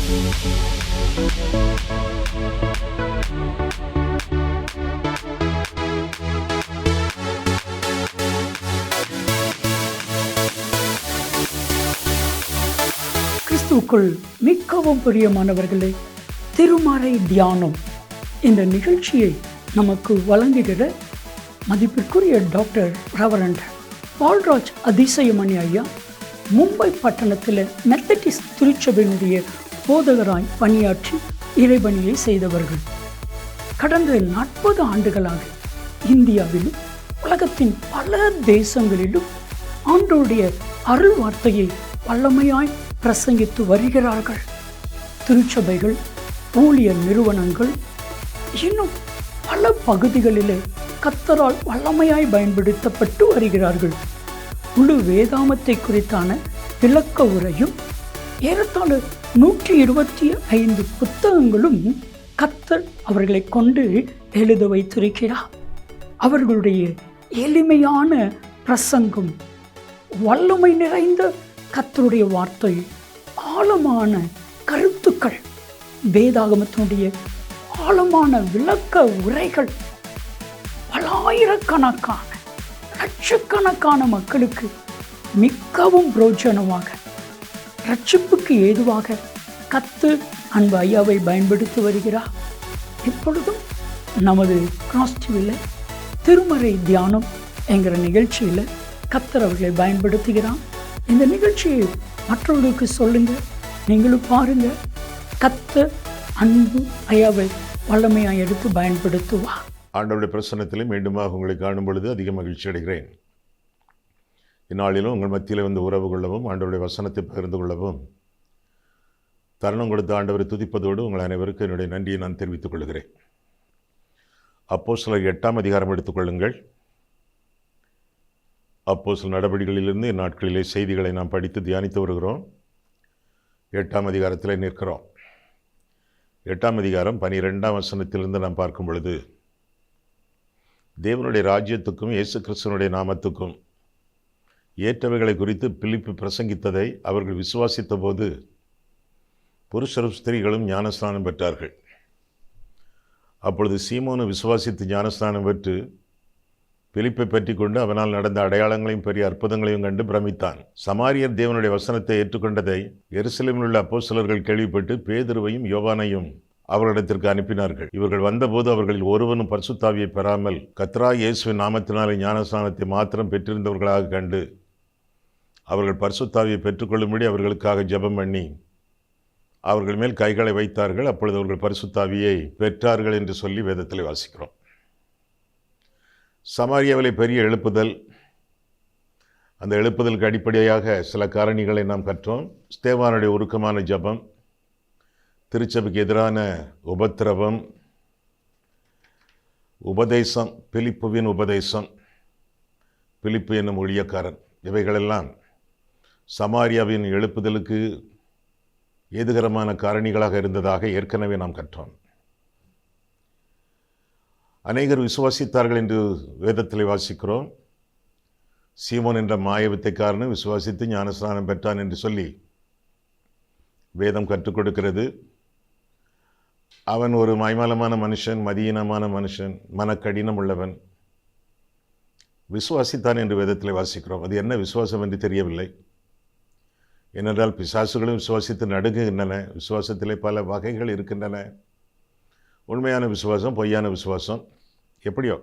கிறிஸ்துவுக்குள் மிகவும் பிரியமானவர்களே, திருமறை தியானம் இந்த நிகழ்ச்சியை நமக்கு வழங்குகிற மதிப்பிற்குரிய டாக்டர் ரெவரண்ட் பால்ராஜ் அதிசயமணி ஐயா மும்பை பட்டணத்தில் மெத்தடிஸ்ட் திருச்சபையினுடைய போதகராய் பணியாற்றி இறைபணியை செய்தவர்கள். கடந்த 40 ஆண்டுகளாக இந்தியாவிலும் உலகத்தின் பல தேசங்களிலும் ஆண்டவருடைய அருள் வார்த்தையை வல்லமையாய் பிரசங்கித்து வருகிறார்கள். திருச்சபைகள், ஊழியர் நிறுவனங்கள், இன்னும் பல பகுதிகளிலே கர்த்தரால் வல்லமையாய் பயன்படுத்தப்பட்டு வருகிறார்கள். முழு வேதாமத்தை குறித்தான விளக்க உரையும் ஏறத்தாழ 125 புத்தகங்களும் கர்த்தர் அவர்களை கொண்டு எழுத வைத்திருக்கிறார். அவர்களுடைய எளிமையான பிரசங்கம், வல்லமை நிறைந்த கர்த்தருடைய வார்த்தை, ஆழமான கருத்துக்கள், வேதாகமத்தினுடைய ஆழமான விளக்க உரைகள் பலாயிரக்கணக்கான லட்சக்கணக்கான மக்களுக்கு மிகவும் பிரோஜனமாக, ரட்சிப்புக்கு ஏதுவாக கர்த்தர் அன்பு ஐயாவை பயன்படுத்தி வருகிறார். இப்பொழுதும் நமது கிராஸ் டிவியில் திருமறை தியானம் என்கிற நிகழ்ச்சியில் கர்த்தர் அவர்களை பயன்படுத்துகிறார். இந்த நிகழ்ச்சியை மற்றவர்களுக்கு சொல்லுங்க, நீங்களும் பாருங்க. கர்த்தர் அன்பு ஐயாவை வல்லமையாக எடுத்து பயன்படுத்துவார். ஆண்டவருடைய பிரசன்னத்திலே மீண்டுமாக உங்களை காணும் பொழுது அதிக மகிழ்ச்சி அடைகிறேன். இந்நாளிலும் உங்கள் மத்தியில் வந்து உறவு கொள்ளவும், ஆண்டவருடைய வசனத்தை பகிர்ந்து கொள்ளவும் தருணம் கொடுத்த ஆண்டவரை துதிப்பதோடு உங்கள் அனைவருக்கும் என்னுடைய நன்றியை நான் தெரிவித்துக் கொள்கிறேன். அப்போஸ்தலர் 8ஆம் அதிகாரம் எடுத்துக்கொள்ளுங்கள். அப்போஸ்தலர் நடவடிக்கைகளிலிருந்து இந்நாட்களிலே செய்திகளை நாம் படித்து தியானித்து வருகிறோம். 8ஆம் அதிகாரத்தில் நிற்கிறோம். 8ஆம் அதிகாரம் 12ஆம் வசனத்திலிருந்து நாம் பார்க்கும் பொழுது, தேவனுடைய ராஜ்யத்துக்கும் இயேசு கிறிஸ்துவனுடைய நாமத்துக்கும் ஏற்றவைகளை குறித்து பிலிப்பு பிரசங்கித்ததை அவர்கள் விசுவாசித்த போது புருஷரும் ஸ்திரீகளும் ஞானஸ்நானம் பெற்றார்கள். அப்பொழுது சீமோனு விசுவாசித்து ஞானஸ்நானம் பெற்று பிலிப்பை பற்றி கொண்டு அவனால் நடந்த அடையாளங்களையும் பெரிய அற்புதங்களையும் கண்டு பிரமித்தான். சமாரியர் தேவனுடைய வசனத்தை ஏற்றுக்கொண்டதை எருசலேமில் உள்ள அப்போஸ்தலர்கள் கேள்விப்பட்டு பேதுருவையும் யோவானையும் அவர்களிடத்திற்கு அனுப்பினார்கள். இவர்கள் வந்தபோது அவர்களில் ஒருவனும் பரிசுத்தாவியை பெறாமல் கர்த்தராகிய இயேசுவின் நாமத்தினாலே ஞானஸ்நானத்தை மாத்திரம் பெற்றிருந்தவர்களாக கண்டு அவர்கள் பரிசுத்தாவியை பெற்றுக்கொள்ளும்படி அவர்களுக்காக ஜெபம் பண்ணி அவர்கள் மேல் கைகளை வைத்தார்கள். அப்பொழுது அவர்கள் பரிசுத்தாவியை பெற்றார்கள் என்று சொல்லி வேதத்தில் வாசிக்கிறோம். சமாரியாவிலே பெரிய எழுப்புதல், அந்த எழுப்புதலுக்கு அடிப்படையாக சில காரணிகளை நாம் கற்றோம். ஸ்தேவானுடைய உருக்கமான ஜெபம், திருச்சபைக்கு எதிரான உபத்திரவம், உபதேசம், பிலிப்புவின் உபதேசம், பிலிப்பு என்னும் ஊழியக்காரன், இவைகளெல்லாம் சமாரியாவின் எழுப்புதலுக்கு ஏதுகரமான காரணிகளாக இருந்ததாக ஏற்கனவே நாம் கற்றோம். அநேகர் விசுவாசித்தார்கள் என்று வேதத்தில் வாசிக்கிறோம். சீமோன் என்ற மாயவித்தைக்காரனும் விசுவாசித்து ஞானஸ்நானம் பெற்றான் என்று சொல்லி வேதம் கற்றுக் கொடுக்கிறது. அவன் ஒரு மாய்மாலமான மனுஷன், மதியீனமான மனுஷன், மனக்கடினம் உள்ளவன், விசுவாசித்தான் என்று வேதத்தில் வாசிக்கிறோம். அது என்ன விசுவாசம் என்று தெரியவில்லை. ஏனென்றால் பிசாசுகளும் விசுவாசித்து நடுங்குகின்றன. விசுவாசத்திலே பல வகைகள் இருக்கின்றன. உண்மையான விசுவாசம், பொய்யான விசுவாசம். எப்படியோ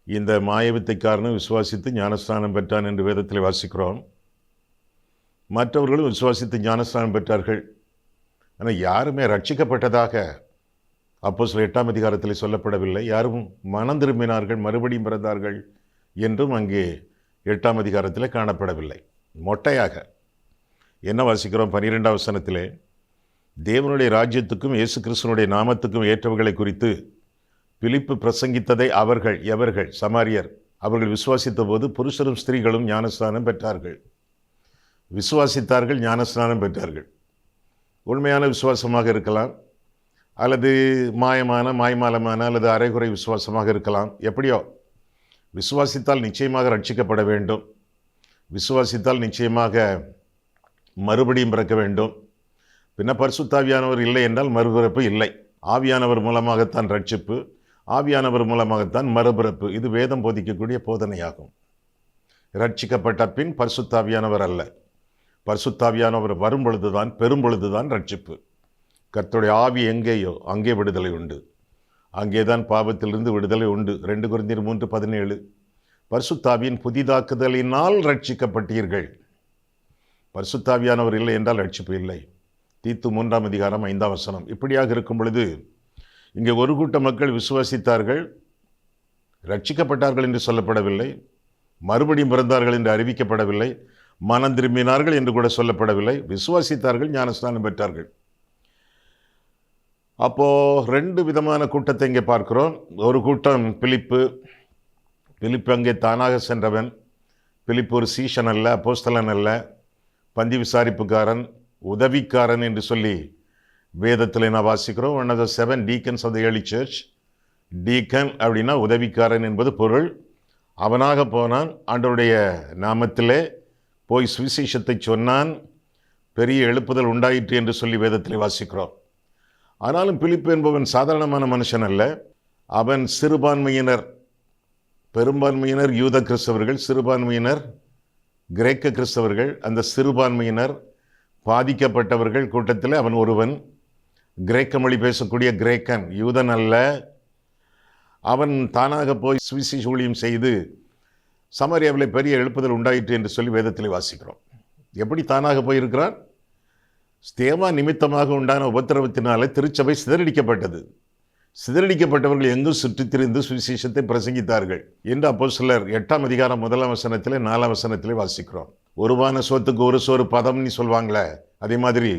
இந்த மாயவித்தைக்காரனும் விசுவாசித்து ஞானஸ்நானம் பெற்றான் என்று வேதத்தில் வாசிக்கிறோம். மற்றவர்களும் விசுவாசித்து ஞானஸ்நானம் பெற்றார்கள். ஆனால் யாருமே ரட்சிக்கப்பட்டதாக அப்போஸ்தலர் 8ஆம் அதிகாரத்தில் சொல்லப்படவில்லை. யாரும் மனம் திரும்பினார்கள், மறுபடியும் பிறந்தார்கள் என்றும் அங்கே 8ஆம் அதிகாரத்தில் காணப்படவில்லை. மொட்டையாக என்ன வாசிக்கிறோம்? 12ஆம் வசனத்திலே, தேவனுடைய ராஜ்யத்துக்கும் இயேசு கிறிஸ்துவனுடைய நாமத்துக்கும் ஏற்றவைகளை குறித்து பிலிப்பு பிரசங்கித்ததை அவர்கள், எவர்கள்? சமாரியர், அவர்கள் விசுவாசித்த போது புருஷரும் ஸ்திரீகளும் ஞானஸ்நானம் பெற்றார்கள். விசுவாசித்தார்கள், ஞானஸ்நானம் பெற்றார்கள். உண்மையான விசுவாசமாக இருக்கலாம், அல்லது மாய்மாலமான அல்லது அரைகுறை விசுவாசமாக இருக்கலாம். எப்படியோ விசுவாசித்தால் நிச்சயமாக ரட்சிக்கப்பட வேண்டும். விசுவாசித்தால் நிச்சயமாக மறுபடியும் பிறக்க வேண்டும். பின்ன பரிசுத்தாவியானவர் இல்லை என்றால் மறுபிறப்பு இல்லை. ஆவியானவர் மூலமாகத்தான் ரட்சிப்பு, ஆவியானவர் மூலமாகத்தான் மறுபிறப்பு. இது வேதம் போதிக்கக்கூடிய போதனையாகும். ரட்சிக்கப்பட்ட பின் பரிசுத்தாவியானவர் அல்ல. பரிசுத்தாவியானவர் வரும் பொழுதுதான், பெரும் பொழுதுதான் ரட்சிப்பு. கர்த்தருடைய ஆவி எங்கேயோ அங்கே விடுதலை உண்டு. அங்கேதான் பாவத்திலிருந்து விடுதலை உண்டு. 2 கொரிந்தியர் 3:17. பரிசுத்தாவியின் புதிதாக்குதலினால் ரட்சிக்கப்பட்டீர்கள். பரிசுத்தாவியானவர் இல்லை என்றால் ரட்சிப்பு இல்லை. தீத்து 3:5. இப்படியாக இருக்கும் பொழுது இங்கே ஒரு கூட்ட மக்கள் விசுவாசித்தார்கள், ரட்சிக்கப்பட்டார்கள் என்று சொல்லப்படவில்லை, மறுபடியும் பிறந்தார்கள் என்று அறிவிக்கப்படவில்லை, மனம் திரும்பினார்கள் என்று கூட சொல்லப்படவில்லை. விசுவாசித்தார்கள், ஞானஸ்நானம் பெற்றார்கள். அப்போ 2 விதமான கூட்டத்தை இங்கே பார்க்கிறோம். ஒரு கூட்டம் பிலிப்பு அங்கே தானாக சென்றவன். பிலிப்பு ஒரு சீஷன் அல்ல, அப்போஸ்தலன் அல்ல, பந்தி விசாரிப்புக்காரன், உதவிக்காரன் என்று சொல்லி வேதத்தில் நான் வாசிக்கிறோம். One of the 7 deacons of the early church. Deacon அப்படின்னா உதவிக்காரன் என்பது பொருள். அவனாக போனான், ஆண்டவருடைய நாமத்திலே போய் சுவிசேஷத்தை சொன்னான், பெரிய எழுப்புதல் உண்டாயிற்று என்று சொல்லி வேதத்தில் வாசிக்கிறோம். ஆனாலும் பிலிப்பு என்பவன் சாதாரணமான மனுஷன் அல்ல. அவன் சிறுபான்மையினர், பெரும்பான்மையினர் யூத கிறிஸ்தவர்கள், சிறுபான்மையினர் கிரேக்க கிறிஸ்தவர்கள். அந்த சிறுபான்மையினர் பாதிக்கப்பட்டவர்கள் கூட்டத்தில் அவன் ஒருவன். கிரேக்க மொழி பேசக்கூடிய கிரேக்கன், யூதன் அல்ல. அவன் தானாக போய் சுவிசேஷ ஊழியம் செய்து சமாரியாவில் பெரிய எழுப்புதல் உண்டாயிற்று என்று சொல்லி வேதத்தில் வாசிக்கிறோம். எப்படி தானாக போயிருக்கிறான்? ஸ்தேவா நிமித்தமாக உண்டான உபத்திரவத்தினாலே திருச்சபை சிதறடிக்கப்பட்டது. சிதறடிக்கப்பட்டவர்கள் எங்கும் சுற்றித் திரிந்து சுவிசேஷத்தை பிரசங்கித்தார்கள் என்று அப்போஸ்தலர் 8ஆம் அதிகாரம் 1ஆம் வசனத்திலே 4ஆம் வசனத்திலே வாசிக்கிறோம். ஒருவான சோத்துக்கு ஒரு சோறு பதம்னு சொல்வாங்களே, அதே மாதிரி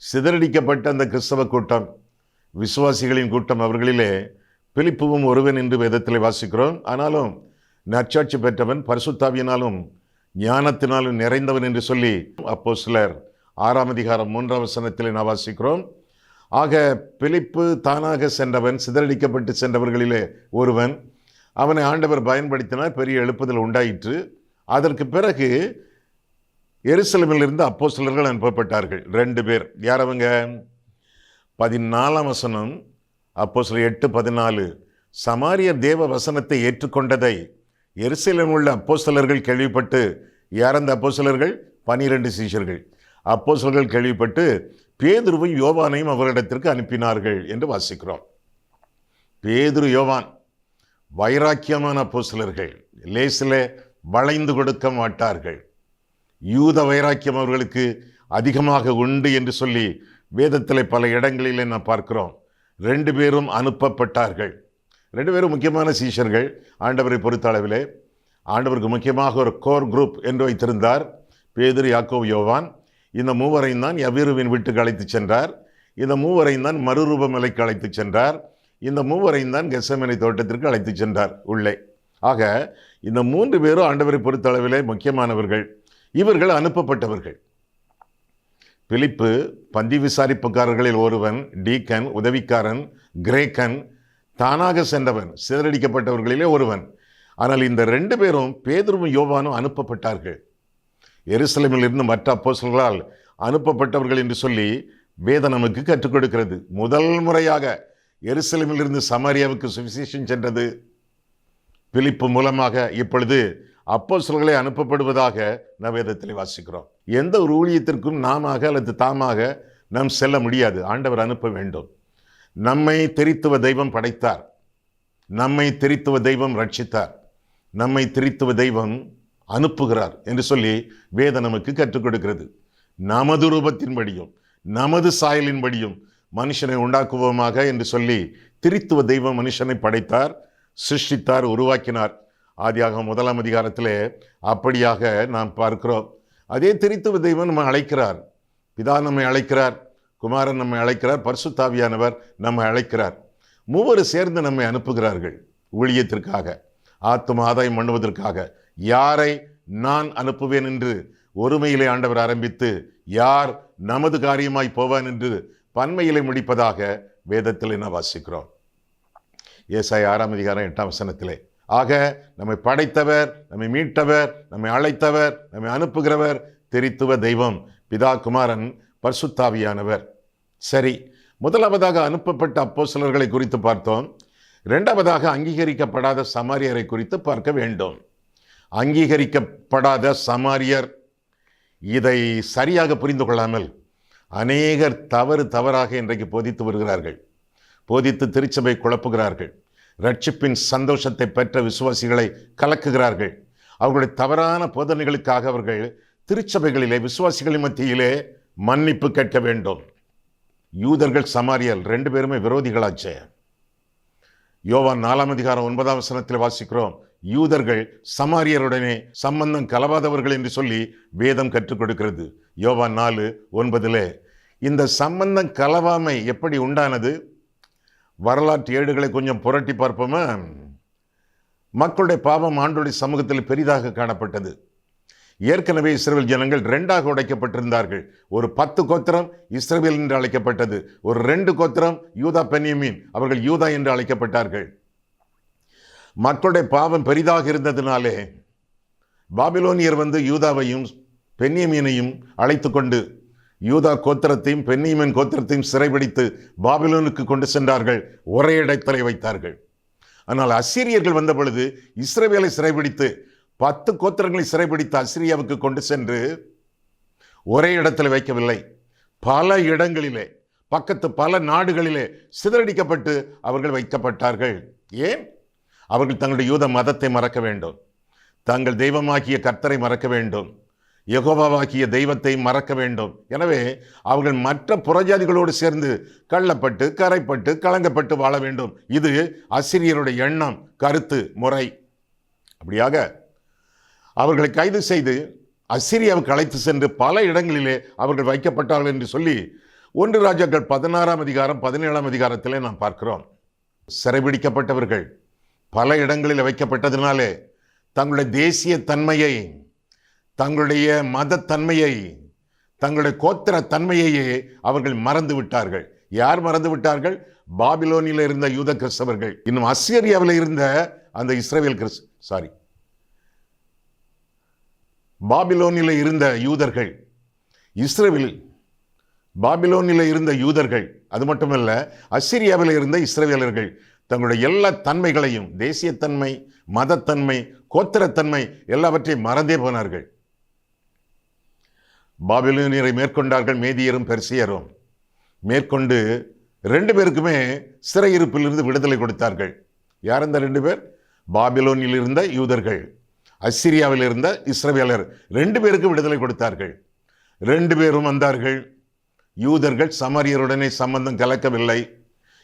சிதறடிக்கப்பட்ட அந்த கிறிஸ்தவ கூட்டம், விசுவாசிகளின் கூட்டம், அவர்களிலே பிலிப்புவும் ஒருவன் என்று வேதத்திலே வாசிக்கிறோம். ஆனாலும் நற்சாட்சி பெற்றவன், பரிசுத்தாவியினாலும் ஞானத்தினாலும் நிறைந்தவன் என்று சொல்லி அப்போஸ்தலர் 6ஆம் அதிகாரம் 3ஆம் வசனத்திலே நான் வாசிக்கிறோம். ஆக பிலிப்பு தானாக சென்றவன், சிதறடிக்கப்பட்டு சென்றவர்களிலே ஒருவன். அவனை ஆண்டவர் பயன்படுத்தினார், பெரிய எழுப்புதல் உண்டாயிற்று. அதற்கு பிறகு எருசலேமிலிருந்து அப்போஸ்தலர்கள் அனுப்பப்பட்டார்கள். 2 பேர். யார் அவங்க? 14ஆம் வசனம், அப்போஸ்தலர் 8:14. சமாரியர் தேவ வசனத்தை ஏற்றுக்கொண்டதை எருசலேமில் உள்ள அப்போஸ்தலர்கள் கேள்விப்பட்டு, யார் அந்த அப்போஸ்தலர்கள்? 12 சீஷர்கள். அப்போஸ்தலர்கள் கேள்விப்பட்டு பேதுருவையும் யோவானையும் அவரிடத்திற்கு அனுப்பினார்கள் என்று வாசிக்கிறோம். பேதுரு, யோவான் வைராக்கியமான அப்போஸ்தலர்கள், லேசிலே வளைந்து கொடுக்க மாட்டார்கள். யூத வைராக்கியம் அவர்களுக்கு அதிகமாக உண்டு என்று சொல்லி வேதத்தில் பல இடங்களிலே நான் பார்க்கிறோம். 2 பேரும் அனுப்பப்பட்டார்கள். 2 பேரும் முக்கியமான சீஷர்கள். ஆண்டவரை பொறுத்த அளவிலே ஆண்டவருக்கு முக்கியமாக ஒரு கோர் குரூப் என்று வைத்திருந்தார். பேதுரு, யாக்கோபு, யோவான். இந்த மூவரையும் தான் யவீருவின் வீட்டுக்கு அழைத்து சென்றார். இந்த மூவரையும் தான் மறுரூப மலைக்கு அழைத்து சென்றார். இந்த மூவரையும் தான் கெத்செமனே தோட்டத்திற்கு அழைத்து சென்றார் உள்ளே. ஆக இந்த 3 பேரும் ஆண்டவரை பொறுத்த அளவிலே முக்கியமானவர்கள். இவர்கள் அனுப்பப்பட்டவர்கள். பிலிப்பு பந்தி விசாரிப்புக்காரர்களில் ஒருவன், டீக்கன், உதவிக்காரன், கிரேக்கன், தானாக சென்றவன், சிதறடிக்கப்பட்டவர்களிலே ஒருவன். ஆனால் இந்த 2 பேரும், பேதுருவும் யோவானும் அனுப்பப்பட்டார்கள். எருசலேமில் இருந்து மற்ற அப்போஸ்தலர்களால் அனுப்பப்பட்டவர்கள் என்று சொல்லி வேதம் நமக்கு கற்றுக் கொடுக்கிறது. முதல் முறையாக எருசலேமில் இருந்து சமாரியாவுக்கு சுவிசேஷம் சென்றது பிலிப்பு மூலமாக. இப்பொழுது அப்போஸ்தலர்களே அனுப்பப்படுவதாக நாம் வேதத்தில் வாசிக்கிறோம். எந்த ஒரு ஊழியத்திற்கும் நாம அல்லது தாமாக நாம் செல்ல முடியாது. ஆண்டவர் அனுப்ப வேண்டும். நம்மை திரித்துவ தெய்வம் படைத்தார், நம்மை திரித்துவ தெய்வம் ரட்சித்தார், நம்மை திரித்துவ தெய்வம் அனுப்புகிறார் என்று சொல்லி வேதம் நமக்கு கற்றுக் கொடுக்கிறது. நமது ரூபத்தின்படியும் நமது சாயலின்படியும் மனுஷனை உண்டாக்குவோமாக என்று சொல்லி திரித்துவ தெய்வம் மனுஷனை படைத்தார், சிருஷ்டித்தார், உருவாக்கினார். ஆதியாகமம் 1ஆம் அதிகாரத்திலே அப்படியாக நாம் பார்க்கிறோம். அதே திரித்துவ தெய்வம் நம்ம அழைக்கிறார். பிதா நம்மை அழைக்கிறார், குமாரன் நம்மை அழைக்கிறார், பரிசுத்தாவியானவர் நம்மை அழைக்கிறார். மூவரும் சேர்ந்து நம்மை அனுப்புகிறார்கள் ஊழியத்திற்காக, ஆத்தும ஆதாயம் பண்ணுவதற்காக. யாரை நான் அனுப்புவேன் என்று ஒருமையிலே ஆண்டவர் ஆரம்பித்து, யார் நமது காரியமாய் போவான் என்று பன்மையிலே முடிப்பதாக வேதத்தில் நான் வாசிக்கிறோம். ஏசாயா 6ஆம் அதிகாரம் 8ஆம் வசனத்திலே. ஆக நம்மை படைத்தவர், நம்மை மீட்டவர், நம்மை அழைத்தவர், நம்மை அனுப்புகிறவர் திரித்துவ தெய்வம், பிதா, குமாரன், பரிசுத்தாவியானவர். சரி, முதலாவதாக அனுப்பப்பட்ட அப்போஸ்தலர்களை குறித்து பார்த்தோம். இரண்டாவதாக அங்கீகரிக்கப்படாத சமாரியரை குறித்து பார்க்க வேண்டும். அங்கீகரிக்கப்படாத சமாரியர், இதை சரியாக புரிந்து கொள்ளாமல் அநேகர் தவறாக இன்றைக்கு போதித்து வருகிறார்கள். போதித்து திருச்சபை குழப்புகிறார்கள். ரட்சிப்பின் சந்தோஷத்தை பெற்ற விசுவாசிகளை கலக்குகிறார்கள். அவர்களுடைய தவறான போதனைகளுக்காக அவர்கள் திருச்சபைகளிலே விசுவாசிகளின் மத்தியிலே மன்னிப்பு கேட்க வேண்டும். யூதர்கள் சமாரியர் 2 பேருமே விரோதிகளாச்சே. யோவான் 4:9 வாசிக்கிறோம், யூதர்கள் சமாரியருடனே சம்பந்தம் கலவாதவர்கள் என்று சொல்லி வேதம் கற்றுக் கொடுக்கிறது. யோவான் 4:9. இந்த சம்பந்தம் கலவாமை எப்படி உண்டானது? வரலாற்று ஏடுகளை கொஞ்சம் புரட்டி பார்ப்போமா? மக்களுடைய பாவம் ஆண்டவருடைய சமூகத்தில் பெரிதாக காணப்பட்டது. ஏற்கனவே இஸ்ரவேல் ஜனங்கள் 2ஆக உடைக்கப்பட்டிருந்தார்கள். ஒரு 10 கோத்திரம் இஸ்ரவேல் என்று அழைக்கப்பட்டது. ஒரு 2 கோத்திரம் யூதா பென்யமீன், அவர்கள் யூதா என்று அழைக்கப்பட்டார்கள். மக்களுடைய பாவம் பெரிதாக இருந்ததினாலே பாபிலோனியர் வந்து யூதாவையும் பென்யமீனையும் அழைத்து கொண்டு யூதா கோத்திரத்தையும் பென்யமீன் கோத்திரத்தையும் சிறைபிடித்து பாபிலோனுக்கு கொண்டு சென்றார்கள். ஒரே இடத்திலே வைத்தார்கள். ஆனால் அசீரியர்கள் வந்த பொழுது இஸ்ரவேலை சிறைபிடித்து 10 கோத்திரங்களை சிறைபிடித்து அசீரியாவுக்கு கொண்டு சென்று ஒரே இடத்தில் வைக்கவில்லை, பல இடங்களிலே, பக்கத்து பல நாடுகளிலே சிதறடிக்கப்பட்டு அவர்கள் வைக்கப்பட்டார்கள். ஏன்? அவர்கள் தங்களுடைய யூத மதத்தை மறக்க வேண்டும், தங்கள் தெய்வமாகிய கர்த்தரை மறக்க வேண்டும், யெகோவாவாகிய தெய்வத்தை மறக்க வேண்டும். எனவே அவர்கள் மற்ற புறஜாதிகளோடு சேர்ந்து கள்ளப்பட்டு கரைப்பட்டு கலங்கப்பட்டு வாழ வேண்டும். இது அசீரியருடைய எண்ணம், கருத்து, முறை. அப்படியாக அவர்களை கைது செய்து அசீரியாவுக்கு அழைத்து சென்று பல இடங்களிலே அவர்கள் வைக்கப்பட்டார்கள் என்று சொல்லி 1 ராஜாக்கள் 16:17 நாம் பார்க்கிறோம். சிறைபிடிக்கப்பட்டவர்கள் பல இடங்களில் வைக்கப்பட்டதினாலே தங்களுடைய தேசிய தன்மையை, தங்களுடைய மதத்தன்மையை, தங்களுடைய கோத்திர தன்மையையே அவர்கள் மறந்து விட்டார்கள். யார் மறந்து விட்டார்கள்? பாபிலோனில் இருந்த யூத கிறிஸ்தவர்கள். இன்னும் அசீரியாவில் இருந்த அந்த இஸ்ரவேல் பாபிலோனில் இருந்த யூதர்கள், இஸ்ரவேலில் பாபிலோனில் இருந்த யூதர்கள், அது மட்டுமல்ல அசீரியாவில் இருந்த இஸ்ரவேலர்கள் தங்களுடைய எல்லா தன்மைகளையும், தேசியத்தன்மை, மதத்தன்மை, கோத்திரத்தன்மை எல்லாவற்றையும் மறந்தே போனார்கள். பாபிலோனியரை மேற்கொண்டார்கள் மேதியரும் பெர்சியரும். மேற்கொண்டு 2 பேருக்குமே சிறையிருப்பிலிருந்து விடுதலை கொடுத்தார்கள். யார் அந்த 2 பேர்? பாபிலோனில் இருந்த யூதர்கள், அசீரியாவில் இருந்த இஸ்ரவேலர். 2 பேருக்கு விடுதலை கொடுத்தார்கள். 2 பேரும் வந்தார்கள். யூதர்கள் சமாரியருடனே சம்பந்தம் கலக்கவில்லை.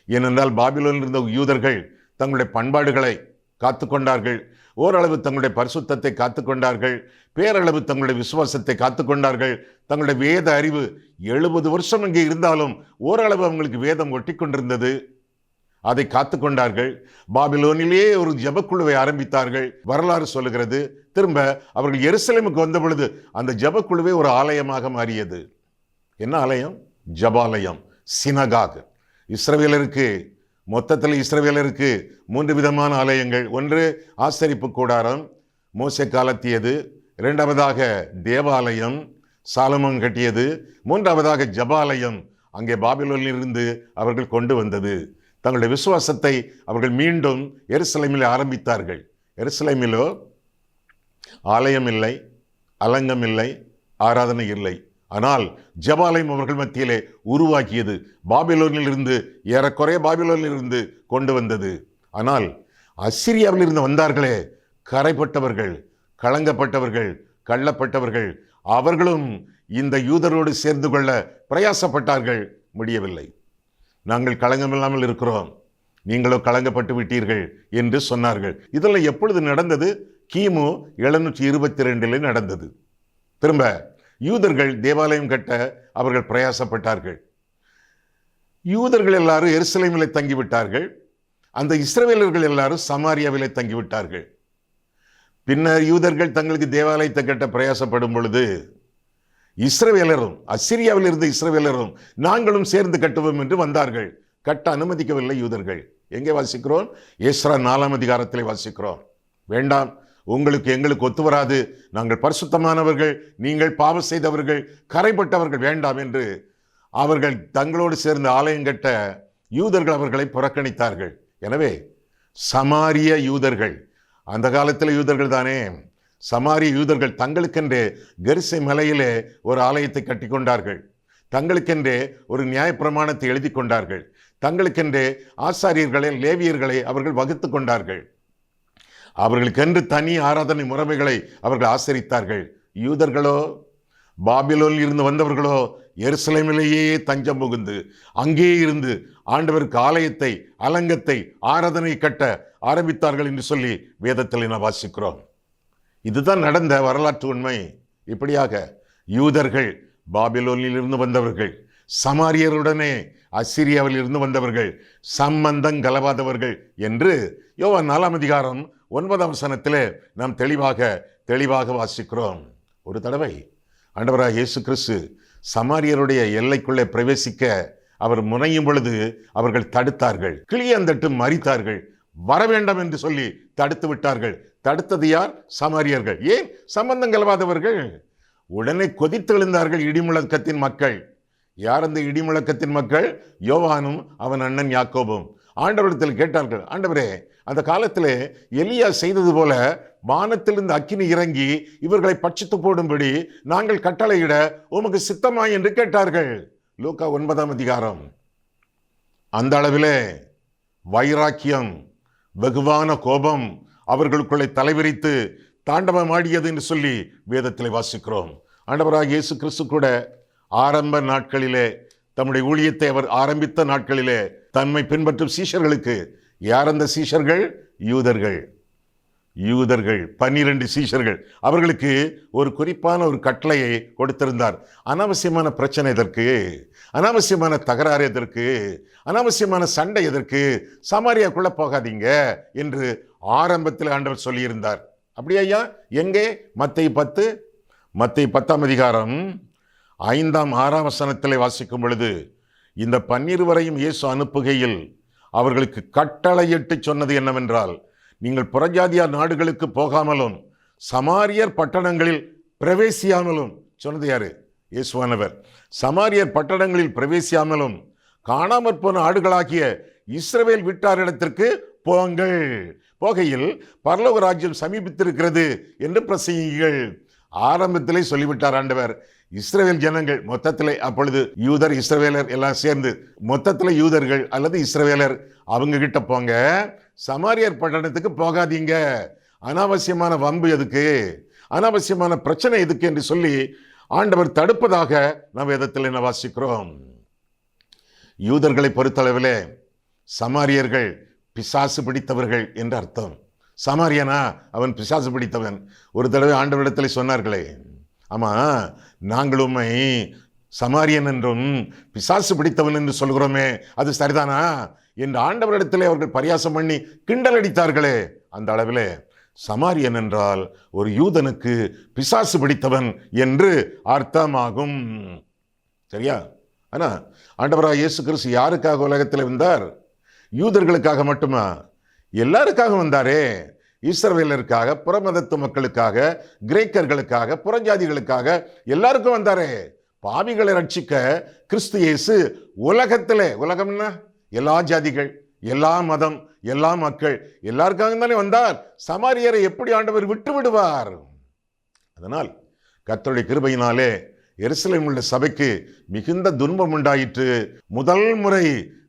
ஏனென்றால் பாபிலோனில் இருந்த யூதர்கள் தங்களுடைய பண்பாடுகளை காத்துக்கொண்டார்கள், ஓரளவு தங்களுடைய பரிசுத்தத்தை காத்துக்கொண்டார்கள், பேரளவு தங்களுடைய விசுவாசத்தை காத்துக்கொண்டார்கள். தங்களுடைய வேத அறிவு 70 வருஷம் இங்கே இருந்தாலும் ஓரளவு அவங்களுக்கு வேதம் ஒட்டி கொண்டிருந்தது, அதை காத்துக்கொண்டார்கள். பாபிலோனிலே ஒரு ஜெபக்குழுவை ஆரம்பித்தார்கள். வரலாறு சொல்லுகிறது, திரும்ப அவர்கள் எருசலேமுக்கு வந்த பொழுது அந்த ஜெபக்குழுவே ஒரு ஆலயமாக மாறியது. என்ன ஆலயம்? ஜெபாலயம், சினகாக். இஸ்ரவேலருக்கு, மொத்தத்தில் இஸ்ரவேலருக்கு 3 விதமான ஆலயங்கள். ஒன்று ஆசரிப்பு கூடாரம், மோசே காலத்தியது. 2வதாக தேவாலயம், சாலமோன் கட்டியது. 3வதாக ஜெபாலயம், அங்கே பாபிலோனிலிருந்து அவர்கள் கொண்டு வந்தது. தங்களுடைய விசுவாசத்தை அவர்கள் மீண்டும் எருசலேமில் ஆரம்பித்தார்கள். எருசலேமிலோ ஆலயம் இல்லை, அலங்கம் இல்லை, ஆராதனை இல்லை. ஆனால் ஜெபாலயம் அவர்கள் மத்தியிலே உருவாக்கியது. பாபிலோனில் இருந்து, ஏறக்குறைய பாபிலோனில் இருந்து கொண்டு வந்தது. ஆனால் அசீரியாவில் இருந்து வந்தார்களே, கரைப்பட்டவர்கள், களங்கப்பட்டவர்கள், கள்ளப்பட்டவர்கள், அவர்களும் இந்த யூதரோடு சேர்ந்து கொள்ள பிரயாசப்பட்டார்கள். முடியவில்லை. நாங்கள் களங்கமில்லாமல் இருக்கிறோம், நீங்களோ களங்கப்பட்டு விட்டீர்கள் என்று சொன்னார்கள். இதெல்லாம் எப்பொழுது நடந்தது? கிமு 722 நடந்தது. திரும்ப யூதர்கள் தேவாலயம் கட்ட அவர்கள் பிரயாசப்பட்டார்கள். யூதர்கள் எல்லாரும் எருசலேமிலே தங்கிவிட்டார்கள். அந்த இஸ்ரவேலர்கள் எல்லாரும் சமாரியாவிலே தங்கிவிட்டார்கள். பின்னர் யூதர்கள் தங்களுக்கு தேவாலயத்தை கட்ட பிரயாசப்படும் பொழுது இஸ்ரவேலரும், அசீரியாவில் இருந்த இஸ்ரவேலரும் நாங்களும் சேர்ந்து கட்டுவோம் என்று வந்தார்கள். கட்ட அனுமதிக்கவில்லை யூதர்கள். எங்கே வாசிக்கிறோம்? எஸ்ரா 4 வாசிக்கிறோம். வேண்டாம், உங்களுக்கு எங்களுக்கு ஒத்து வராது, நாங்கள் பரிசுத்தமானவர்கள், நீங்கள் பாவம் செய்தவர்கள், கரைப்பட்டவர்கள், வேண்டாம் என்று அவர்கள் தங்களோடு சேர்ந்து ஆலயம் கட்ட யூதர்கள் அவர்களை புறக்கணித்தார்கள். எனவே சமாரிய யூதர்கள், அந்த காலத்தில் யூதர்கள் தானே, சமாரிய யூதர்கள் தங்களுக்கென்றே கெரிசை மலையிலே ஒரு ஆலயத்தை கட்டி கொண்டார்கள். தங்களுக்கென்றே ஒரு நியாயப்பிரமாணத்தை எழுதி கொண்டார்கள். தங்களுக்கென்றே ஆசாரியர்களை, லேவியர்களை அவர்கள் வகுத்து கொண்டார்கள். அவர்களுக்கென்று தனி ஆராதனை முறைமைகளை அவர்கள் ஆசரித்தார்கள். யூதர்களோ, பாபிலோனில் இருந்து வந்தவர்களோ எருசலேமிலேயே தஞ்சம் புகுந்து அங்கே இருந்து ஆண்டவருக்கு ஆலயத்தை, அலங்கத்தை, ஆராதனை கட்ட ஆரம்பித்தார்கள் என்று சொல்லி வேதத்தில் நாம் வாசிக்கிறோம். இதுதான் நடந்த வரலாற்று உண்மை. இப்படியாக யூதர்கள் பாபிலோனில் இருந்து வந்தவர்கள், சமாரியருடனே அசிரியாவில் இருந்து வந்தவர்கள், சம்பந்தம் கலவாதவர்கள் என்று யோவான் 4 அதிகாரம் 9 வசனத்திலே நாம் தெளிவாக வாசிக்கிறோம். ஒரு தடவை ஆண்டவராக இயேசு கிறிஸ்து சமாரியருடைய எல்லைக்குள்ளே பிரவேசிக்க அவர் முனையும் பொழுது அவர்கள் தடுத்தார்கள். கிளியந்தட்டு மறித்தார்கள். வர வேண்டாம் என்று சொல்லி தடுத்து விட்டார்கள். தடுத்தது யார்? சமாரியர்கள். ஏன்? சம்பந்தம் கலவாதவர்கள். உடனே கொதித்து எழுந்தார்கள் இடிமுழக்கத்தின் மக்கள். யார் அந்த இடிமுழக்கத்தின் மக்கள்? யோவானும் அவன் அண்ணன் யாக்கோபும். ஆண்டவரிடத்தில் கேட்டார்கள், ஆண்டவரே, அந்த காலத்திலே எலியா செய்தது போல வானத்திலிருந்து அக்கினி இறங்கி இவர்களை பட்சித்து போடும்படி நாங்கள் கட்டளையிட உமக்கு சித்தமா என்று கேட்டார்கள். லூக்கா 9 அதிகாரம். அந்த அளவிலே வைராக்கியம், வெகுவான கோபம் அவர்களுக்குள்ளே தலைவிரித்து தாண்டவமாடியது என்று சொல்லி வேதத்தில் வாசிக்கிறோம். ஆண்டவராக இயேசு கிறிஸ்து கூட ஆரம்ப நாட்களிலே, தம்முடைய ஊழியத்தை அவர் ஆரம்பித்த நாட்களிலே தன்மை பின்பற்றும் சீஷர்களுக்கு, யார் அந்த சீஷர்கள்? யூதர்கள் 12 சீஷர்கள். அவர்களுக்கு ஒரு குறிப்பான ஒரு கட்டளையை கொடுத்திருந்தார். அனாவசியமான பிரச்சனை எதற்கு? அனாவசியமான தகராறு எதற்கு? அனாவசியமான சண்டை எதற்கு? சமாரியாக்குள்ள போகாதீங்க என்று ஆரம்பத்தில் ஆண்டவர் சொல்லியிருந்தார். அப்படியா ஐயா? எங்கே? மத்தேயு 10 அதிகாரம் 5, 6 வசனத்திலே வாசிக்கும் பொழுது, இந்த 12 இயேசு அனுப்புகையில் அவர்களுக்கு கட்டளையிட்டு சொன்னது என்னவென்றால், நீங்கள் புறஜாதியார் நாடுகளுக்கு போகாமலும் சமாரியர் பட்டணங்களில் பிரவேசியாமலும். சொன்னது யாரு? இயேசுவானவர். சமாரியர் பட்டணங்களில் பிரவேசியாமலும் காணாமற் போன ஆடுகளாகிய இஸ்ரவேல் வீட்டாரிடத்திற்கு போங்கள். போகையில் பரலோக ராஜ்யம் சமீபித்திருக்கிறது என்று பிரசங்கிகள். ஆரம்பத்திலே சொல்லிவிட்டார் ஆண்டவர். இஸ்ரவேல் ஜனங்கள் மொத்தத்திலே, அப்பொழுது யூதர் இஸ்ரவேலர் எல்லாம் சேர்ந்து மொத்தத்தில் யூதர்கள் அல்லது இஸ்ரவேலர், அவங்க கிட்ட போங்க, சமாரியர் பட்டணத்துக்கு போகாதீங்க, அனாவசியமான வம்பு எதுக்கு, அனாவசியமான பிரச்சனை எதுக்கு என்று சொல்லி ஆண்டவர் தடுப்பதாக நாம் வேதத்தில் என்ன வாசிக்கிறோம். யூதர்களை பொறுத்தளவிலே சமாரியர்கள் பிசாசு பிடித்தவர்கள் என்று அர்த்தம். சமாரியனா? அவன் பிசாசு பிடித்தவன். ஒரு தடவை ஆண்டவரிடத்தில் சொன்னார்களே, ஆமா, நாங்கள் உம்மை சமாரியன் என்றும் பிசாசு பிடித்தவன் என்று சொல்கிறோமே, அது சரிதானா என்று ஆண்டவரிடத்திலே அவர்கள் பரியாசம் பண்ணி கிண்டல் அடித்தார்களே. அந்த அளவிலே சமாரியன் என்றால் ஒரு யூதனுக்கு பிசாசு பிடித்தவன் என்று அர்த்தமாகும். சரியா? ஆனா ஆண்டவராக இயேசு கிறிஸ்து யாருக்காக உலகத்தில் வந்தார்? யூதர்களுக்காக மட்டுமா? எல்லாருக்காக வந்தாரே. இஸ்ரவேலருக்காக, புறமதத்து மக்களுக்காக, கிரேக்கர்களுக்காக, புறஜாதிகளுக்காக, எல்லாருக்கும் வந்தாரே. பாவிகளை ரட்சிக்க கிறிஸ்து இயேசு உலகத்திலே, உலகம்னா எல்லா ஜாதிகள், எல்லா மதம், எல்லா மக்கள், எல்லாருக்காக தானே வந்தார். சமாரியரை எப்படி ஆண்டவர் விட்டு விடுவார்? அதனால் கர்த்தருடைய கிருபையினாலே எருசலேமில் உள்ள சபைக்கு மிகுந்த துன்பம் உண்டாயிற்று. முதல் முறை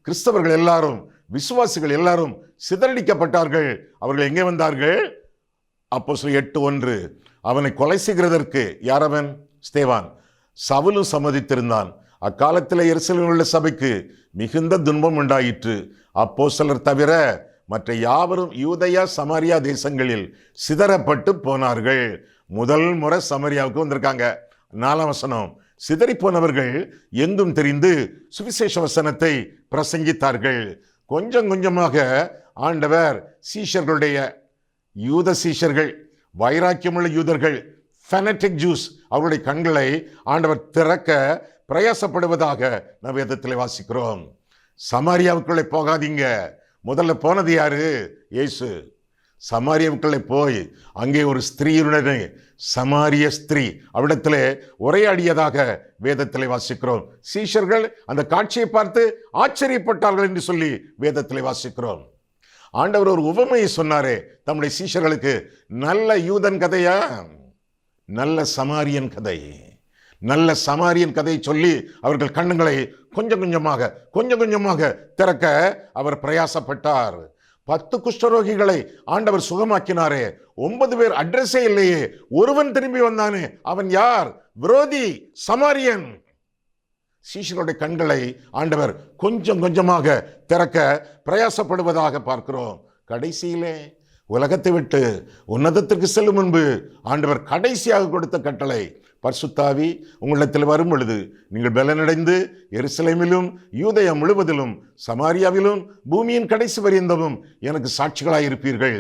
கிறிஸ்தவர்கள் எல்லாரும், விசுவாசிகள் எல்லாரும் சிதறடிக்கப்பட்டார்கள். அவர்கள் எங்கே வந்தார்கள்? அப்போஸ்தலர் 8:1. அவனை கொலை செய்கிறதற்கு யாரவன்? ஸ்தேவான். சவுலும் சம்மதித்திருந்தான். அக்காலத்தில் எருசலேமில் உள்ள சபைக்கு மிகுந்த துன்பம் உண்டாயிற்று. அப்போஸ்தலர் தவிர மற்ற யாவரும் யூதேயா சமாரியா தேசங்களில் சிதறப்பட்டு போனார்கள். முதல் முறை சமாரியாவுக்கு வந்திருக்காங்க. 4 வசனம். சிதறி போனவர்கள் எங்கும் தெரிந்து சுவிசேஷ வசனத்தை பிரசங்கித்தார்கள். கொஞ்சம் கொஞ்சமாக ஆண்டவர் சீஷர்களுடைய, யூத சீஷர்கள், வைராக்கியமுள்ள யூதர்கள், ஃபெனட்டிக் ஜூஸ், அவருடைய கண்களை ஆண்டவர் திறக்க பிரயாசப்படுவதாக நாம் வேதத்தில் வாசிக்கிறோம். சமாரியாவுக்குள்ளே போகாதீங்க. முதல்ல போனது யாரு? இயேசு. சமாரிய மக்களை போய் அங்கே ஒரு ஸ்திரீயுடனே சமாரிய ஸ்திரீ அவ்விடத்திலே உரையாடியதாக வேதத்திலே வாசிக்கிறோம். சீஷர்கள் அந்த காட்சியை பார்த்து ஆச்சரியப்பட்டார்கள் என்று சொல்லி வேதத்திலே வாசிக்கிறோம். ஆண்டவர் ஒரு உவமையை சொன்னாரே தம்முடைய சீஷர்களுக்கு. நல்ல யூதன் கதையா, நல்ல சமாரியன் கதை. நல்ல சமாரியன் கதையை சொல்லி அவர்கள் கண்ணுங்களை கொஞ்சம் கொஞ்சமாக திறக்க அவர் பிரயாசப்பட்டார். 10 குஷ்டரோகிகளை ஆண்டவர் சுகமாக்கினாரே, 9 பேர் அட்ரஸே இல்லையே, ஒருவன் திரும்பி வந்தானே, அவன் யார்? விரோதி சமாரியன். சீஷர்களுடைய கண்களை ஆண்டவர் கொஞ்சமாக திறக்க பிரயாசப்படுவதாக பார்க்கிறோம். கடைசியிலே உலகத்தை விட்டு உன்னதத்திற்கு செல்லும் முன்பு ஆண்டவர் கடைசியாக கொடுத்த கட்டளை, பரிசுத்தாவி உங்களிடத்தில் வரும் பொழுது நீங்கள் பலனடைந்து எருசலேமிலும் யூதேயா முழுவதிலும் சமாரியாவிலும் பூமியின் கடைசி பரியந்தமும் எனக்கு சாட்சிகளாயிருப்பீர்கள்,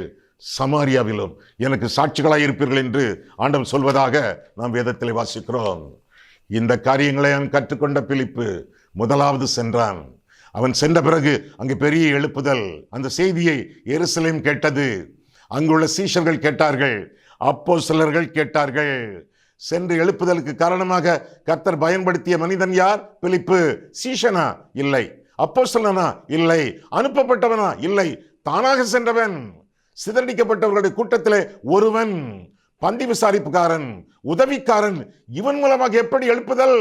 சமாரியாவிலும் எனக்கு சாட்சிகளாயிருப்பீர்கள் என்று ஆண்டவர் சொல்வதாக நாம் வேதத்தில் வாசிக்கிறோம். இந்த காரியங்களை அவன் கற்றுக்கொண்ட பிலிப்பு முதலாவது சென்றான். அவன் சென்ற பிறகு அங்கு பெரிய எழுப்புதல். அந்த செய்தியை எருசலேம் கேட்டது, அங்குள்ள சீஷர்கள் கேட்டார்கள், அப்போஸ்தலர்கள் கேட்டார்கள். சென்று எழுப்புதலுக்கு காரணமாக கர்த்தர் பயன்படுத்திய மனிதன் யார்? பிலிப்பு. சீஷனா? இல்லை. அப்போஸ்தலனா? இல்லை. அனுப்பப்பட்டவனா? இல்லை. தானாக சென்றவன். சிதறடிக்கப்பட்டவர்களுடைய கூட்டத்திலே ஒருவன், பந்தி விசாரிப்புக்காரன், உதவிக்காரன். இவன் மூலமாக எப்படி எழுப்புதல்?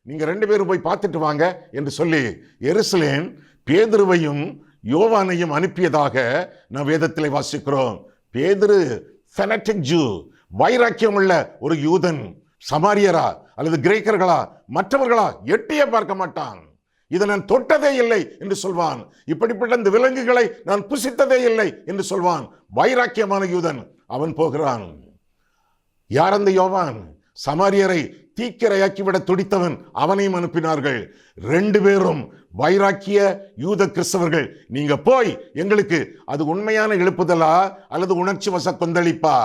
நீங்க 2 பேரும் போய் பார்த்துட்டு வாங்க என்று சொல்லி எருசலேம் பேதுருவையும் யோவானையும் அனுப்பியதாக நாம் வேதத்திலே வாசிக்கிறோம். பேதுரு ஃபெனட்டிக் ஜூ, வைராக்கியம் உள்ள ஒரு யூதன். சமாரியரா அல்லது கிரேக்கர்களா மற்றவர்களா எட்டியே பார்க்க மாட்டான். இதை நான் தொட்டதே இல்லை என்று சொல்வான். இப்படிப்பட்ட இந்த விலங்குகளை நான் புசித்ததே இல்லை என்று சொல்வான். வைராக்கியமான யூதன். அவன் போகிறான். யார் அந்த யோவான்? சமாரியரை தீக்கிரையாக்கிவிட துடித்தவன். அவனையும் அனுப்பினார்கள். 2 பேரும் வைராக்கிய யூத கிறிஸ்தவர்கள். நீங்க போய் எங்களுக்கு அது உண்மையான எழுப்புதலா அல்லது உணர்ச்சி வச கொந்தளிப்பா,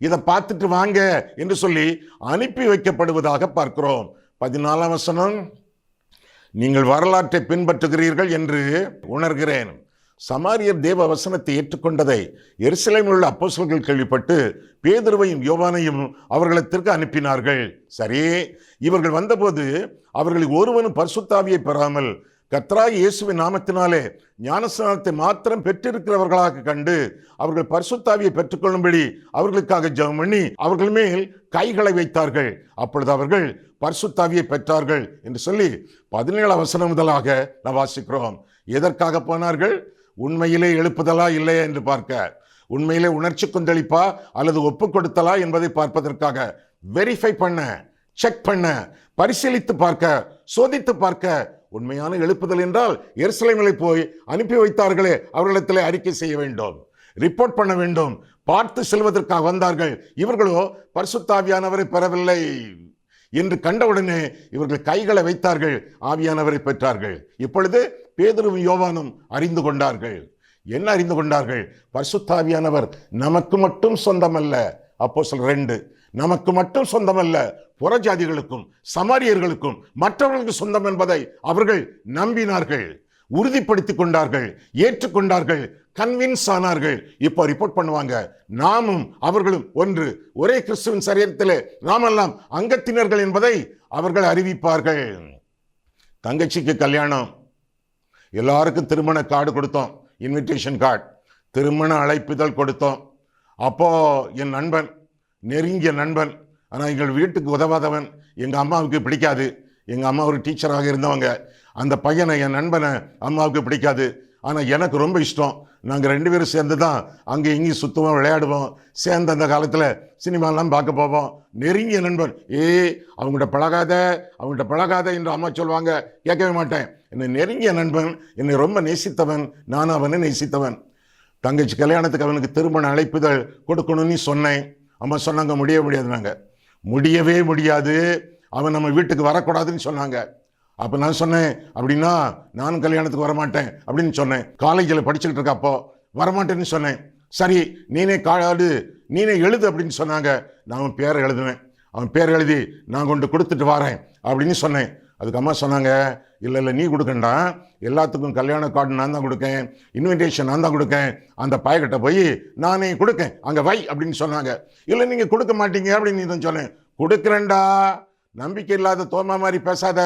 இதை பார்த்துட்டு வாங்க என்று சொல்லி அனுப்பி வைக்கப்படுவதாக பார்க்கிறோம். 14ஆம் வசனம், நீங்கள் வரலாற்றை பின்பற்றுகிறீர்கள் என்று உணர்கிறேன். சமாரியர் தேவ வசனத்தை ஏற்றுக்கொண்டதை எருசலேமில் உள்ள அப்போஸ்தலர்கள் கேள்விப்பட்டு பேதுருவையும் யோவானையும் அவர்களிடத்திற்கு அனுப்பினார்கள். சரி, இவர்கள் வந்தபோது அவர்களில் ஒருவனும் பரிசுத்தாவியை பெறாமல் கர்த்தராகிய இயேசுவின் நாமத்தினாலே ஞானஸ்நானத்தை மாத்திரம் பெற்றிருக்கிறவர்களாக கண்டு அவர்கள் பரிசுத்தாவியை பெற்றுக்கொள்ளும்படி அவர்களுக்காக ஜெபம் பண்ணி அவர்கள் மேல் கைகளை வைத்தார்கள். அப்பொழுது அவர்கள் பரிசுத்தாவியை பெற்றார்கள் என்று சொல்லி 17ஆம் வசனம் முதலாக நாம் வாசிக்கிறோம். எதற்காக போனார்கள்? உண்மையிலே எழுப்புதலா இல்லையா என்று பார்க்க, உண்மையிலே உணர்ச்சி கொந்தளிப்பா அல்லது ஒப்பு கொடுத்தலா என்பதை பார்ப்பதற்காக, வெரிஃபை பண்ண, செக் பண்ண, பரிசீலித்து பார்க்க, சோதித்து பார்க்க. உண்மையான எழுப்புதல் என்றால் எருசலேமிலே போய் அனுப்பி வைத்தார்களே, அவர்களிடத்திலே அறிக்கை செய்ய வேண்டும், ரிப்போர்ட் பண்ண வேண்டும். பார்த்து செல்வதற்காக வந்தார்கள். இவர்களோ பரிசுத்தாவியானவரை பெறவில்லை என்று கண்டவுடனே இவர்கள் கைகளை வைத்தார்கள், ஆவியானவரை பெற்றார்கள். இப்பொழுது பேதுருவும் யோவானும் அறிந்து கொண்டார்கள். என்ன அறிந்து கொண்டார்கள்? பரிசுத்தாவியானவர் நமக்கு மட்டும் சொந்தமல்ல. அப்போஸ்தலர் 2, நமக்கு மட்டும் சொந்தமல்ல, புறஜாதிகளுக்கும் சமாரியர்களுக்கும் மற்றவர்களுக்கு சொந்தம் என்பதை அவர்கள் நம்பினார்கள், உறுதிப்படுத்திக் கொண்டார்கள், ஏற்றுக்கொண்டார்கள், கன்வின்ஸ் ஆனார்கள். இப்போ ரிப்போர்ட் பண்ணுவாங்க, நாமும் அவர்களும் ஒன்று, ஒரே கிறிஸ்துவின் சரீரத்திலே நாமெல்லாம் அங்கத்தினர்கள் என்பதை அவர்கள் அறிவிப்பார்கள். தங்கச்சிக்கு கல்யாணம், எல்லாருக்கும் திருமண கார்டு கொடுத்தோம், இன்விடேஷன் கார்டு, திருமண அழைப்பிதழ் கொடுத்தோம். அப்போ என் நண்பன், நெருங்கிய நண்பன், ஆனால் எங்கள் வீட்டுக்கு உதவாதவன், எங்கள் அம்மாவுக்கு பிடிக்காது. எங்கள் அம்மா ஒரு டீச்சராக இருந்தவங்க. அந்த பையனை, என் நண்பனை அம்மாவுக்கு பிடிக்காது. ஆனால் எனக்கு ரொம்ப இஷ்டம். நாங்கள் 2 பேரும் சேர்ந்து தான் அங்கே இங்கேயும் சுற்றுவோம், விளையாடுவோம். சேர்ந்து அந்த காலத்தில் சினிமாலாம் பார்க்க போவோம். நெருங்கிய நண்பன். அவங்கள்ட்ட பழகாத என்று அம்மா சொல்லுவாங்க, கேட்கவே மாட்டேன். என்னை நெருங்கிய நண்பன், என்னை ரொம்ப நேசித்தவன், நான் அவனை நேசித்தவன். தங்கச்சி கல்யாணத்துக்கு அவனுக்கு திருமண அழைப்புதல் கொடுக்கணும்னு சொன்னேன். அம்மா சொன்னாங்க, முடியாது, நாங்கள் முடியவே முடியாது, அவன் நம்ம வீட்டுக்கு வரக்கூடாதுன்னு சொன்னாங்க. அப்போ நான் சொன்னேன், அப்படின்னா நானும் கல்யாணத்துக்கு வரமாட்டேன் அப்படின்னு சொன்னேன். காலேஜில் படிச்சுக்கிட்டு இருக்கப்போ வரமாட்டேன்னு சொன்னேன். சரி, நீனே எழுது அப்படின்னு சொன்னாங்க. நான் அவன் பேரை எழுதுவேன். அவன் பேர் எழுதி நான் கொண்டு கொடுத்துட்டு வரேன் அப்படின்னு சொன்னேன். அதுக்கு அம்மா சொன்னாங்க, இல்லை நீ கொடுக்கண்டா, எல்லாத்துக்கும் கல்யாண கார்டு நான் தான் கொடுக்கேன், இன்விடேஷன் நான் தான் கொடுக்கேன், அந்த பாயக்கிட்ட போய் நானே கொடுக்கேன், அங்கே வை அப்படின்னு சொன்னாங்க. இல்லை நீங்கள் கொடுக்க மாட்டீங்க அப்படின்னு நான் சொன்னேன். கொடுக்குறேன்டா, நம்பிக்கை இல்லாத தோமா மாதிரி பேசாத,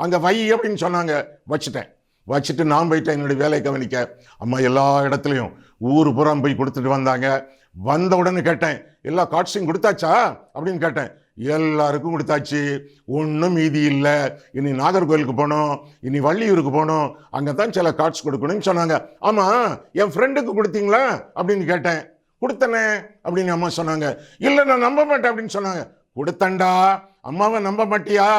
அங்கே வை அப்படின்னு சொன்னாங்க. வச்சுட்டு நான் போயிட்டேன் என்னுடைய வேலையை கவனிக்க. அம்மா எல்லா இடத்துலையும் ஊர் புறம் போய் கொடுத்துட்டு வந்தாங்க. வந்த உடனே கேட்டேன், எல்லா கார்ட்ஸையும் கொடுத்தாச்சா அப்படின்னு கேட்டேன். எல்லாருக்கும் கொடுத்தாச்சு, ஒன்றும் மீதி இல்லை. இனி நாகர்கோவிலுக்கு போகணும், இனி வள்ளியூருக்கு போகணும், அங்கே தான் சில கார்ட்ஸ் கொடுக்கணும்னு சொன்னாங்க. ஆமாம், என் ஃப்ரெண்டுக்கு கொடுத்தீங்களா அப்படின்னு கேட்டேன். கொடுத்தனே அப்படின்னு அம்மா சொன்னாங்க. இல்லை நான் நம்ப மாட்டேன் அப்படின்னு சொன்னாங்க. கொடுத்தண்டா, அம்மாவை நம்ப மாட்டியா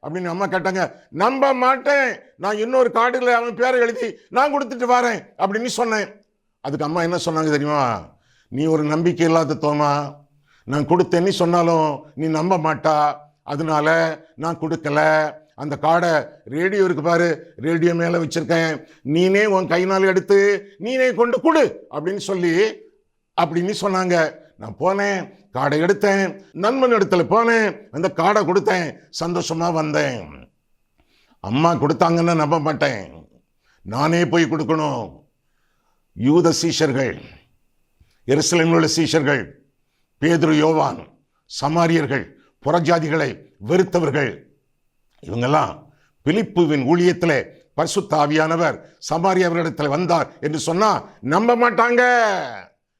அப்படின்னு அம்மா கேட்டாங்க. நம்ப மாட்டேன், நான் இன்னொரு கார்டுல அவன் பேரை எழுதி நான் கொடுத்துட்டு வரேன் அப்படின்னு சொன்னேன். அதுக்கு அம்மா என்ன சொன்னாங்க தெரியுமா? நீ ஒரு நம்பிக்கை இல்லாத தோமா, நான் கொடுத்தேன்னு சொன்னாலும் நீ நம்ப மாட்டா, அதனால நான் கொடுக்கல. அந்த கார்டை ரேடியோ இருக்கு பாரு, ரேடியோ மேலே வச்சிருக்கேன், நீனே உன் கையினால் எடுத்து நீனே கொண்டு கொடு அப்படின்னு சொன்னாங்க. நான் போனேன், கார்டை எடுத்தேன், நண்பன் இடத்துல போனேன், அந்த கார்டை கொடுத்தேன், சந்தோஷமா வந்தேன். அம்மா கொடுத்தாங்கன்னு நம்ப மாட்டேன், நானே போய் கொடுக்கணும். யூத சீஷர்கள், எருசலேமில் உள்ள சீஷர்கள், பேதுரு, யோவான், சமாரியர்கள், புறஜாதிகளை வெறுத்தவர்கள், இவங்கெல்லாம் பிலிப்புவின் ஊழியத்திலே பரிசுத்த ஆவியானவர் சமாரியவர்களிடத்தில் வந்தார் என்று சொன்னா நம்ப மாட்டாங்க.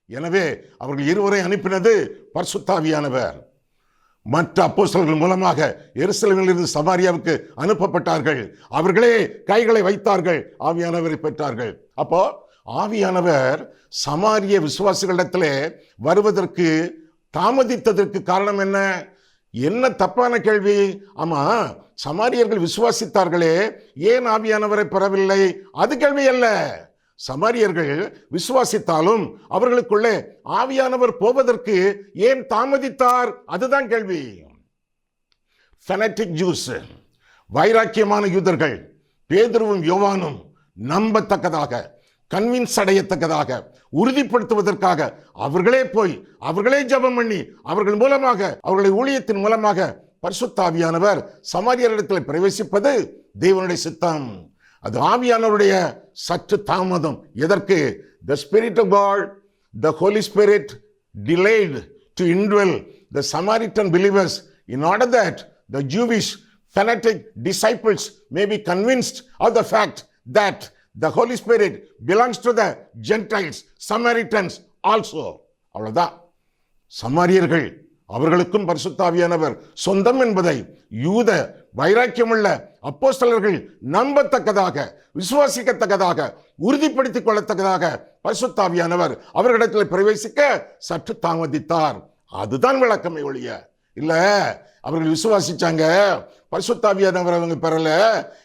எனவே அவர்கள் இருவரை அனுப்பினது பரிசுத்த ஆவியானவர். மற்ற அப்போஸ்தலர்கள் மூலமாக எருசலேமில் இருந்து சமாரியாவுக்கு அனுப்பப்பட்டார்கள். அவர்களே கைகளை வைத்தார்கள், ஆவியானவரை பெற்றார்கள். அப்போ ஆவியானவர் சமாரிய விசுவாசிகளிடத்திலே வருவதற்கு தாமதித்ததற்கு காரணம் என்ன தப்பான கேள்வி. ஆமா, சமாரியர்கள் விசுவாசித்தார்களே, ஏன் ஆவியானவரை பெறவில்லை? அது கேள்வி அல்ல. சமாரியர்கள் விசுவாசித்தாலும் அவர்களுக்குள்ளே ஆவியானவர் போவதற்கு ஏன் தாமதித்தார்? அதுதான் கேள்வி. ஃபெனட்டிக் ஜூஸ், வைராக்கியமான யூதர்கள் பேதுருவும் யோவானும் நம்பத்தக்கதாக, கன்வின்ஸ் அடையத்தக்கதாக, உறுதிப்படுத்துவதற்காக அவர்களே போய் அவர்களே ஜெபம் பண்ணி அவர்கள் மூலமாக, அவர்களுடைய ஊழியத்தின் மூலமாக பரிசுத்த ஆவியானவர் சமாரியரிடத்தில் பிரவேசிப்பது தேவனுடைய சித்தம். அது ஆவியானவருடைய சற்று தாமதம். எதற்கு? The Spirit of God, the Holy Spirit delayed to indwell the Samaritan believers in order that the Jewish fanatic disciples may be convinced of the fact that the Holy Spirit belongs to the Gentiles, Samaritans also. அவ்வளவுதான். சமாரியர்கள் அவர்களுக்கும் பரிசுத்த ஆவியானவர் சொந்தம் என்பதை யூத வைராக்கியமுள்ள அப்போஸ்தலர்கள் நம்பத்தக்கதாக, விசுவாசிக்கத்தக்கதாக, உறுதிப்படுத்திக் கொள்ளத்தக்கதாக பரிசுத்த ஆவியானவர் அவர்களிடத்தில் பிரவேசிக்க சற்று தாமதித்தார். அதுதான் விளக்கமே ஒழிய இல்ல அவர்கள் விசுவாசிச்சாங்க, பரிசுத்த ஆவியானவர் அவங்க பெறல,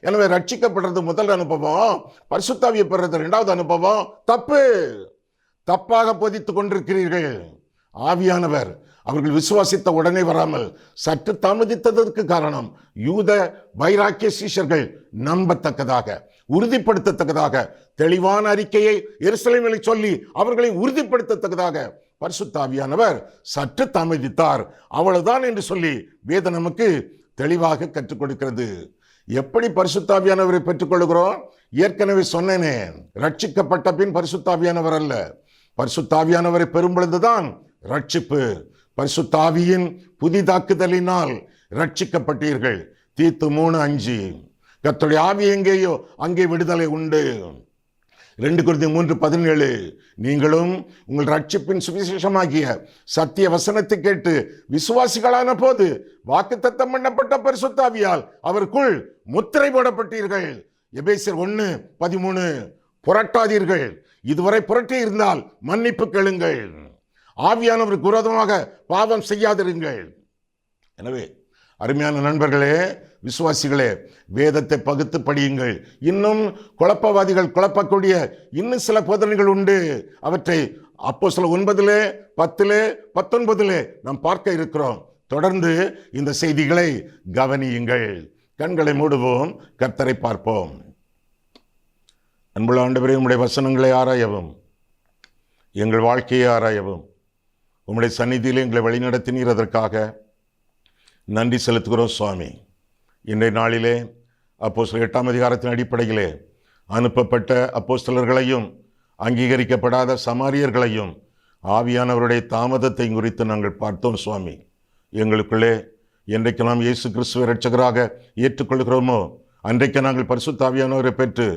எனவே ரட்சிக்கப்படுறது முதல் அனுபவம், பரிசுத்த ஆவியை பெறது இரண்டாவது அனுபவம். தப்பாக போதித்துக் கொண்டிருக்கிறீர்கள். ஆவியானவர் அவர்கள் விசுவாசித்த உடனே வராமல் சற்று தாமதித்ததற்கு காரணம் யூத வைராக்கிய சீஷர்கள் நம்பத்தக்கதாக, உறுதிப்படுத்தத்தக்கதாக, தெளிவான அறிக்கையை எருசலேமில் சொல்லி அவர்களை உறுதிப்படுத்தத்தக்கதாக பரிசுத்த ஆவியானவர் சற்று தாமதித்தார், அவ்வளவுதான் என்று சொல்லி வேதம் நமக்கு தெளிவாக கற்றுக் கொடுக்கிறது. எப்படி பரிசுத்த ஆவியானவரை பெற்றுக்கொள்கிறோம்? ஏற்கனவே சொன்னேனே, ரட்சிக்கப்பட்ட பின் பரிசுத்த ஆவியானவர் அல்ல, பரிசுத்த ஆவியானவரை பெறும் பொழுதுதான் ரட்சிப்பு. பரிசுத்த ஆவியின் புதிதாக்குதலினால் ரட்சிக்கப்பட்டீர்கள். தீத்து 3:5. கர்த்தருடைய ஆவி எங்கேயோ அங்கே விடுதலை உண்டு. 2 கொரிந்தியர் 3:17. நீங்களும் உங்கள் ரட்சிப்பின் சுவிசேஷமாகிய சத்திய வசனத்தை கேட்டு விசுவாசிகளான போது வாக்குத்தத்தம் பண்ணப்பட்ட பரிசுத்த ஆவியால் அவருக்குள் முத்திரை போடப்பட்டீர்கள். எபேசியர் 1:13. புரட்டாதீர்கள், இதுவரை புரட்டி இருந்தால் மன்னிப்பு கேளுங்கள், ஆவியானவருக்கு விரோதமாக பாவம் செய்யாதிருங்கள். எனவே அருமையான நண்பர்களே, விசுவாசிகளே, வேதத்தை பகுத்து படியுங்கள். இன்னும் குழப்பவாதிகள் குழப்பக்கூடிய இன்னும் சில போதனைகள் உண்டு. அவற்றை அப்போஸ்தலர் 9, 10, 19 நாம் பார்க்க இருக்கிறோம். தொடர்ந்து இந்த செய்திகளை கவனியுங்கள். கண்களை மூடுவோம், கர்த்தரை பார்ப்போம். அன்புள்ள ஆண்டவரே, உம்முடைய வசனங்களை ஆராயவும், எங்கள் வாழ்க்கையை ஆராயவும், உம்முடைய சந்நிதியில் எங்களை வழிநடத்தினீர், அதற்காக நன்றி செலுத்துகிறோம் சுவாமி. இன்றைய நாளிலே அப்போஸ்தலர் 8ஆம் அதிகாரத்தின் அடிப்படையிலே அனுப்பப்பட்ட அப்போஸ்தலர்களையும் அங்கீகரிக்கப்படாத சமாரியர்களையும் ஆவியானவருடைய தாமதத்தை குறித்து நாங்கள் பார்த்தோம் சுவாமி. எங்களுக்குள்ளே என்றைக்கு நாம் இயேசு கிறிஸ்துவை இரட்சகராக ஏற்றுக்கொள்கிறோமோ அன்றைக்கு நாங்கள் பரிசுத்த ஆவியானவரை பெற்று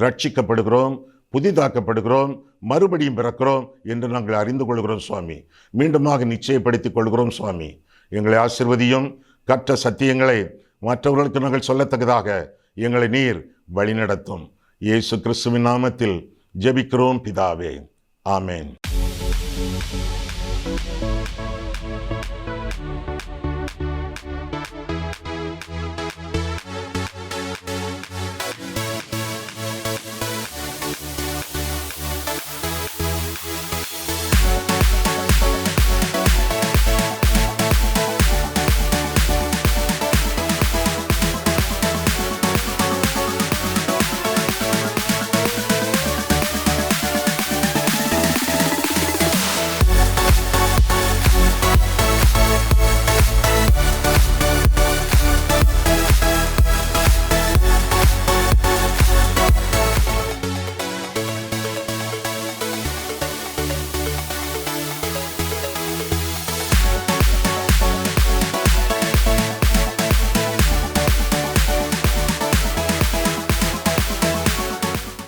ரட்சிக்கப்படுகிறோம், புதிதாக்கப்படுகிறோம், மறுபடியும் பிறக்கிறோம் என்று நாங்கள் அறிந்து கொள்கிறோம் சுவாமி. மீண்டுமாக நிச்சயப்படுத்திக் கொள்கிறோம் சுவாமி. எங்களை ஆசீர்வதியும். கற்ற சத்தியங்களை மற்றவர்களுக்கு நாங்கள் சொல்லத்தக்கதாக எங்களை நீர் வழிநடத்தும். இயேசு கிறிஸ்துவின் நாமத்தில் ஜெபிக்கிறோம் பிதாவே. ஆமென்.